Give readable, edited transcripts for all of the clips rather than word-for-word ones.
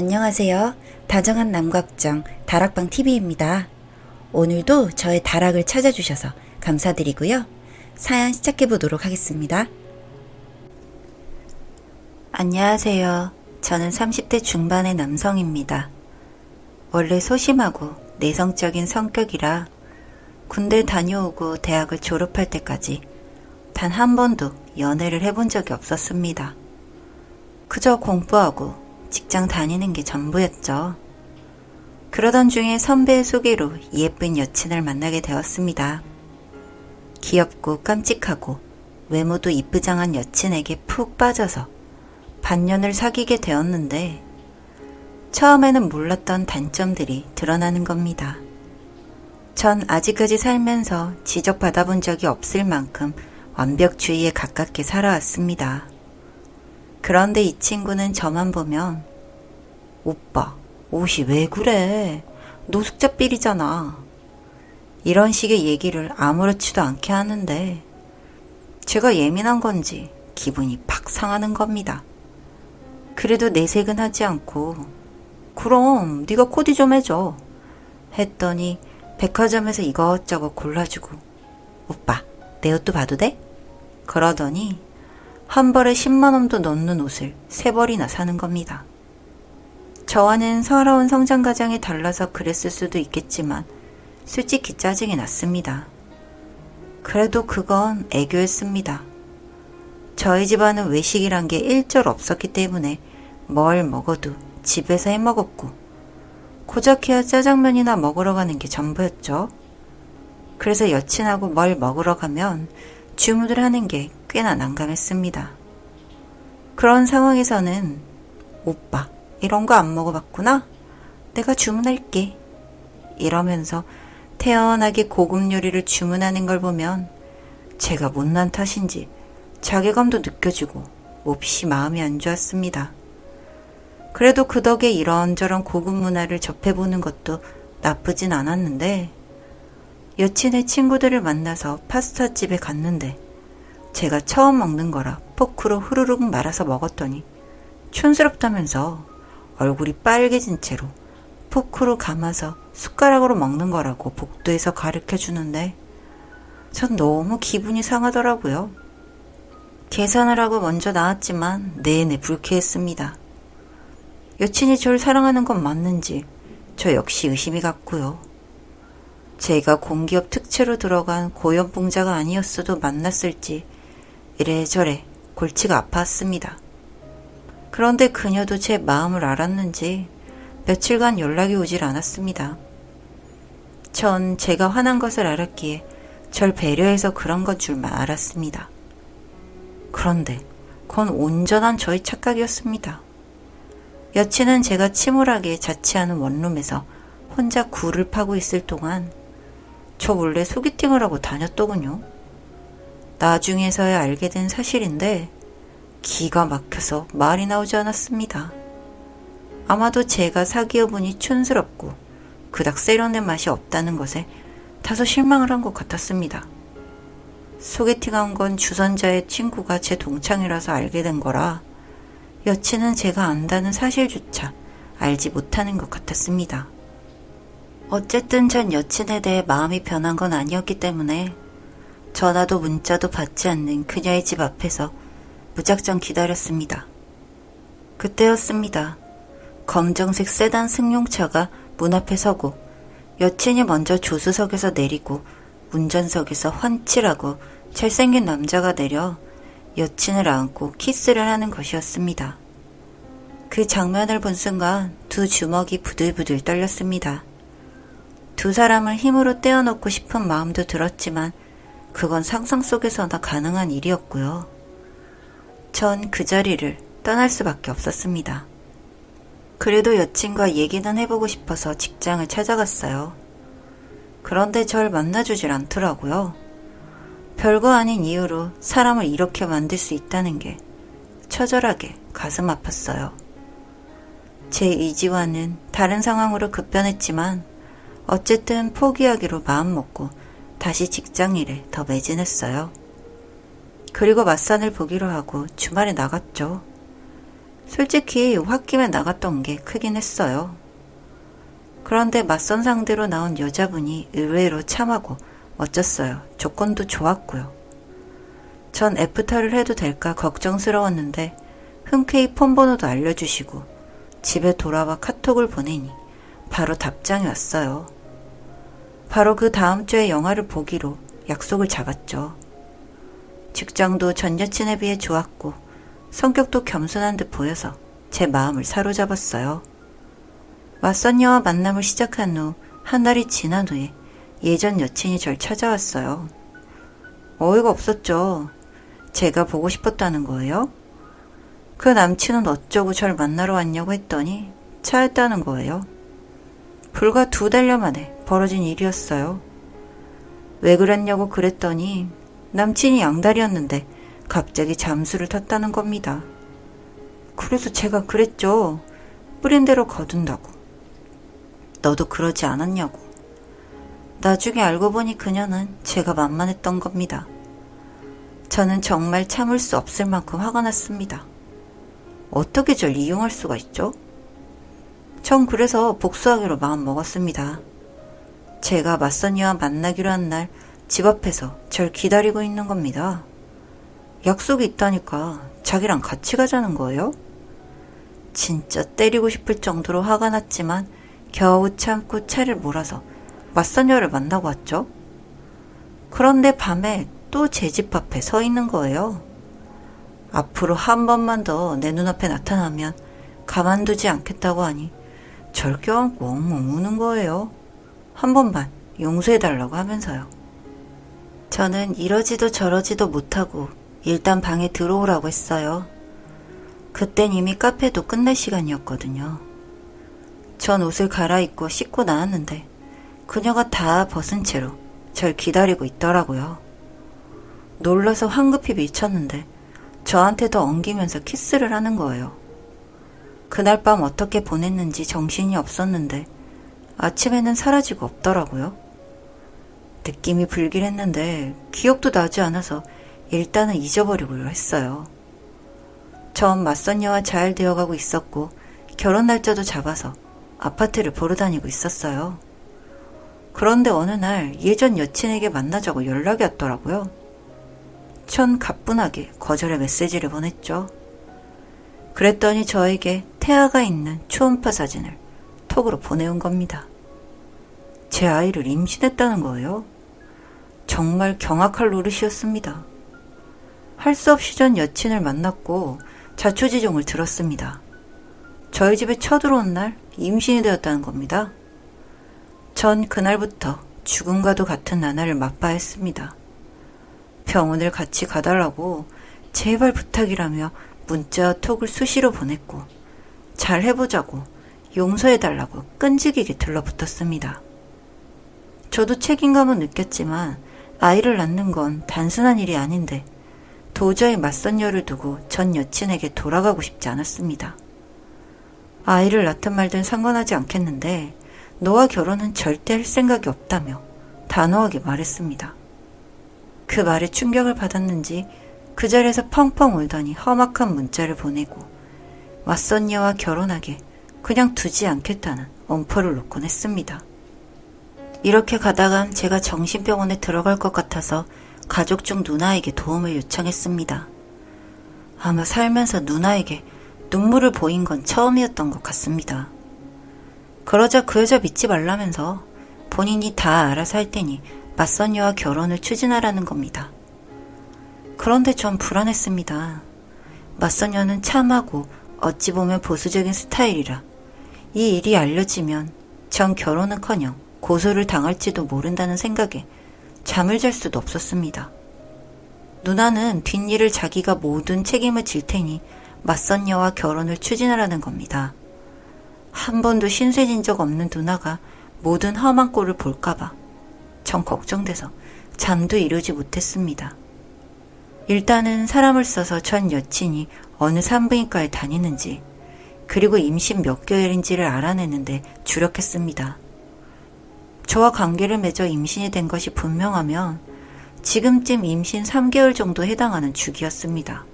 안녕하세요. 다정한 남각정 다락방TV입니다. 오늘도 저의 다락을 찾아주셔서 감사드리고요. 사연 시작해보도록 하겠습니다. 안녕하세요. 저는 30대 중반의 남성입니다. 원래 소심하고 내성적인 성격이라 군대 다녀오고 대학을 졸업할 때까지 단 한 번도 연애를 해본 적이 없었습니다. 그저 공부하고 직장 다니는 게 전부였죠. 그러던 중에 선배의 소개로 예쁜 여친을 만나게 되었습니다. 귀엽고 깜찍하고 외모도 이쁘장한 여친에게 푹 빠져서 반년을 사귀게 되었는데 처음에는 몰랐던 단점들이 드러나는 겁니다. 전 아직까지 살면서 지적받아본 적이 없을 만큼 완벽주의에 가깝게 살아왔습니다. 그런데 이 친구는 저만 보면 오빠, 옷이 왜 그래? 노숙자 삘이잖아. 이런 식의 얘기를 아무렇지도 않게 하는데 제가 예민한 건지 기분이 팍 상하는 겁니다. 그래도 내색은 하지 않고 그럼 네가 코디 좀 해줘 했더니 백화점에서 이것저것 골라주고 오빠, 내 옷도 봐도 돼? 그러더니 한 벌에 10만 원도 넘는 옷을 3벌이나 사는 겁니다. 저와는 서러운 성장 과정이 달라서 그랬을 수도 있겠지만 솔직히 짜증이 났습니다. 그래도 그건 애교였습니다. 저희 집안은 외식이란 게 일절 없었기 때문에 뭘 먹어도 집에서 해 먹었고 고작해야 짜장면이나 먹으러 가는 게 전부였죠. 그래서 여친하고 뭘 먹으러 가면 주문을 하는 게 꽤나 난감했습니다. 그런 상황에서는 오빠, 이런 거 안 먹어봤구나? 내가 주문할게. 이러면서 태연하게 고급 요리를 주문하는 걸 보면 제가 못난 탓인지 자괴감도 느껴지고 몹시 마음이 안 좋았습니다. 그래도 그 덕에 이런저런 고급 문화를 접해보는 것도 나쁘진 않았는데 여친의 친구들을 만나서 파스타집에 갔는데 제가 처음 먹는 거라 포크로 후루룩 말아서 먹었더니 촌스럽다면서 얼굴이 빨개진 채로 포크로 감아서 숟가락으로 먹는 거라고 복도에서 가르쳐 주는데 전 너무 기분이 상하더라고요. 계산을 하고 먼저 나왔지만 내내 불쾌했습니다. 여친이 저를 사랑하는 건 맞는지 저 역시 의심이 갔고요. 제가 공기업 특채로 들어간 고연봉자가 아니었어도 만났을지 이래저래 골치가 아팠습니다. 그런데 그녀도 제 마음을 알았는지 며칠간 연락이 오질 않았습니다. 전 제가 화난 것을 알았기에 절 배려해서 그런 것 줄만 알았습니다. 그런데 그건 온전한 저의 착각이었습니다. 여친은 제가 침울하게 자취하는 원룸에서 혼자 굴을 파고 있을 동안 저 원래 소개팅을 하고 다녔더군요. 나중에서야 알게 된 사실인데 기가 막혀서 말이 나오지 않았습니다. 아마도 제가 사귀어보니 촌스럽고 그닥 세련된 맛이 없다는 것에 다소 실망을 한 것 같았습니다. 소개팅한 건 주선자의 친구가 제 동창이라서 알게 된 거라 여친은 제가 안다는 사실조차 알지 못하는 것 같았습니다. 어쨌든 전 여친에 대해 마음이 변한 건 아니었기 때문에 전화도 문자도 받지 않는 그녀의 집 앞에서 무작정 기다렸습니다. 그때였습니다. 검정색 세단 승용차가 문 앞에 서고 여친이 먼저 조수석에서 내리고 운전석에서 훤칠하고 잘생긴 남자가 내려 여친을 안고 키스를 하는 것이었습니다. 그 장면을 본 순간 두 주먹이 부들부들 떨렸습니다. 두 사람을 힘으로 떼어놓고 싶은 마음도 들었지만 그건 상상 속에서나 가능한 일이었고요. 전 그 자리를 떠날 수밖에 없었습니다. 그래도 여친과 얘기는 해보고 싶어서 직장을 찾아갔어요. 그런데 절 만나주질 않더라고요. 별거 아닌 이유로 사람을 이렇게 만들 수 있다는 게 처절하게 가슴 아팠어요. 제 의지와는 다른 상황으로 급변했지만 어쨌든 포기하기로 마음먹고 다시 직장일에 더 매진했어요. 그리고 맞선을 보기로 하고 주말에 나갔죠. 솔직히 홧김에 나갔던 게 크긴 했어요. 그런데 맞선 상대로 나온 여자분이 의외로 참하고 멋졌어요. 조건도 좋았고요. 전 애프터를 해도 될까 걱정스러웠는데 흔쾌히 폰번호도 알려주시고 집에 돌아와 카톡을 보내니 바로 답장이 왔어요. 바로 그 다음 주에 영화를 보기로 약속을 잡았죠. 직장도 전 여친에 비해 좋았고 성격도 겸손한 듯 보여서 제 마음을 사로잡았어요. 맞선 여와 만남을 시작한 후 한 달이 지난 후에 예전 여친이 절 찾아왔어요. 어이가 없었죠. 제가 보고 싶었다는 거예요. 그 남친은 어쩌고 절 만나러 왔냐고 했더니 차였다는 거예요. 불과 2달 만에 벌어진 일이었어요. 왜 그랬냐고 그랬더니 남친이 양다리였는데 갑자기 잠수를 탔다는 겁니다. 그래서 제가 그랬죠. 뿌린 대로 거둔다고. 너도 그러지 않았냐고. 나중에 알고 보니 그녀는 제가 만만했던 겁니다. 저는 정말 참을 수 없을 만큼 화가 났습니다. 어떻게 절 이용할 수가 있죠? 전 그래서 복수하기로 마음 먹었습니다. 제가 맞선이와 만나기로 한 날 집 앞에서 절 기다리고 있는 겁니다. 약속이 있다니까 자기랑 같이 가자는 거예요? 진짜 때리고 싶을 정도로 화가 났지만 겨우 참고 차를 몰아서 맞선녀를 만나고 왔죠. 그런데 밤에 또 제 집 앞에 서 있는 거예요. 앞으로 한 번만 더 내 눈앞에 나타나면 가만두지 않겠다고 하니 절 껴안고 엉엉 우는 거예요. 한 번만 용서해달라고 하면서요. 저는 이러지도 저러지도 못하고 일단 방에 들어오라고 했어요. 그땐 이미 카페도 끝날 시간이었거든요. 전 옷을 갈아입고 씻고 나왔는데 그녀가 다 벗은 채로 절 기다리고 있더라고요. 놀라서 황급히 밀쳤는데 저한테 더 엉기면서 키스를 하는 거예요. 그날 밤 어떻게 보냈는지 정신이 없었는데 아침에는 사라지고 없더라고요. 느낌이 불길했는데 기억도 나지 않아서 일단은 잊어버리기로 했어요. 전 맞선녀와 잘 되어가고 있었고 결혼 날짜도 잡아서 아파트를 보러 다니고 있었어요. 그런데 어느 날 예전 여친에게 만나자고 연락이 왔더라고요. 전 가뿐하게 거절의 메시지를 보냈죠. 그랬더니 저에게 태아가 있는 초음파 사진을 톡으로 보내온 겁니다. 제 아이를 임신했다는 거예요. 정말 경악할 노릇이었습니다. 할 수 없이 전 여친을 만났고 자초지종을 들었습니다. 저희 집에 쳐들어온 날 임신이 되었다는 겁니다. 전 그날부터 죽음과도 같은 나날을 맛봐야 했습니다. 병원을 같이 가달라고 제발 부탁이라며 문자와 톡을 수시로 보냈고 잘 해보자고 용서해달라고 끈질기게 들러붙었습니다. 저도 책임감은 느꼈지만 아이를 낳는 건 단순한 일이 아닌데 도저히 맞선녀를 두고 전 여친에게 돌아가고 싶지 않았습니다. 아이를 낳든 말든 상관하지 않겠는데 너와 결혼은 절대 할 생각이 없다며 단호하게 말했습니다. 그 말에 충격을 받았는지 그 자리에서 펑펑 울더니 험악한 문자를 보내고 맞선녀와 결혼하게 그냥 두지 않겠다는 엄포를 놓곤 했습니다. 이렇게 가다간 제가 정신병원에 들어갈 것 같아서 가족 중 누나에게 도움을 요청했습니다. 아마 살면서 누나에게 눈물을 보인 건 처음이었던 것 같습니다. 그러자 그 여자 믿지 말라면서 본인이 다 알아서 할 테니 맞선녀와 결혼을 추진하라는 겁니다. 그런데 전 불안했습니다. 맞선녀는 참하고 어찌 보면 보수적인 스타일이라 이 일이 알려지면 전 결혼은커녕 고소를 당할지도 모른다는 생각에 잠을 잘 수도 없었습니다. 누나는 뒷일을 자기가 모든 책임을 질 테니 맞선녀와 결혼을 추진하라는 겁니다. 한 번도 신세진 적 없는 누나가 모든 험한 꼴을 볼까봐 전 걱정돼서 잠도 이루지 못했습니다. 일단은 사람을 써서 전 여친이 어느 산부인과에 다니는지 그리고 임신 몇 개월인지를 알아내는데 주력했습니다. 저와 관계를 맺어 임신이 된 것이 분명하면 지금쯤 임신 3개월 정도 해당하는 주기였습니다.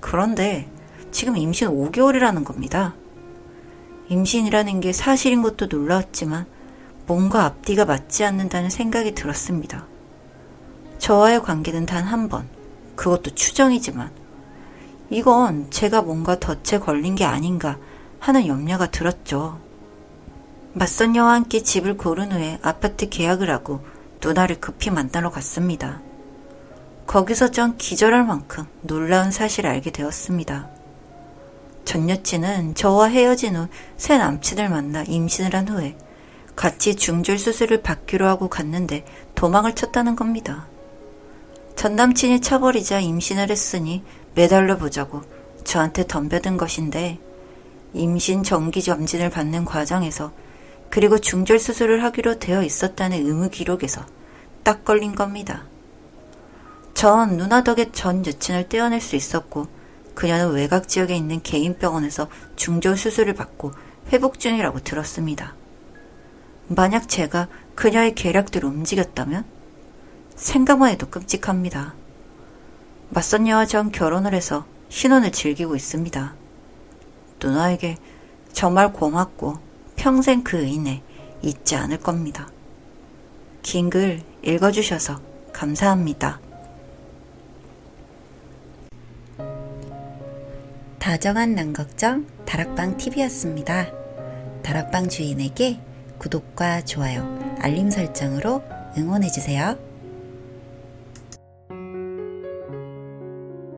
그런데 지금 임신 5개월이라는 겁니다. 임신이라는 게 사실인 것도 놀라웠지만 뭔가 앞뒤가 맞지 않는다는 생각이 들었습니다. 저와의 관계는 단 한 번, 그것도 추정이지만 이건 제가 뭔가 덫에 걸린 게 아닌가 하는 염려가 들었죠. 맞선녀와 함께 집을 고른 후에 아파트 계약을 하고 누나를 급히 만나러 갔습니다. 거기서 전 기절할 만큼 놀라운 사실을 알게 되었습니다. 전 여친은 저와 헤어진 후 새 남친을 만나 임신을 한 후에 같이 중절 수술을 받기로 하고 갔는데 도망을 쳤다는 겁니다. 전 남친이 차버리자 임신을 했으니 매달려 보자고 저한테 덤벼든 것인데 임신 정기 점진을 받는 과정에서 그리고 중절 수술을 하기로 되어 있었다는 의무 기록에서 딱 걸린 겁니다. 전 누나 덕에 전 여친을 떼어낼 수 있었고 그녀는 외곽 지역에 있는 개인 병원에서 중절 수술을 받고 회복 중이라고 들었습니다. 만약 제가 그녀의 계략대로 움직였다면? 생각만 해도 끔찍합니다. 맞선녀와 전 결혼을 해서 신혼을 즐기고 있습니다. 누나에게 정말 고맙고 평생 그 은혜 잊지 않을 겁니다. 긴 글 읽어주셔서 감사합니다. 다정한 남걱정 다락방 TV였습니다. 다락방 주인에게 구독과 좋아요, 알림 설정으로 응원해주세요.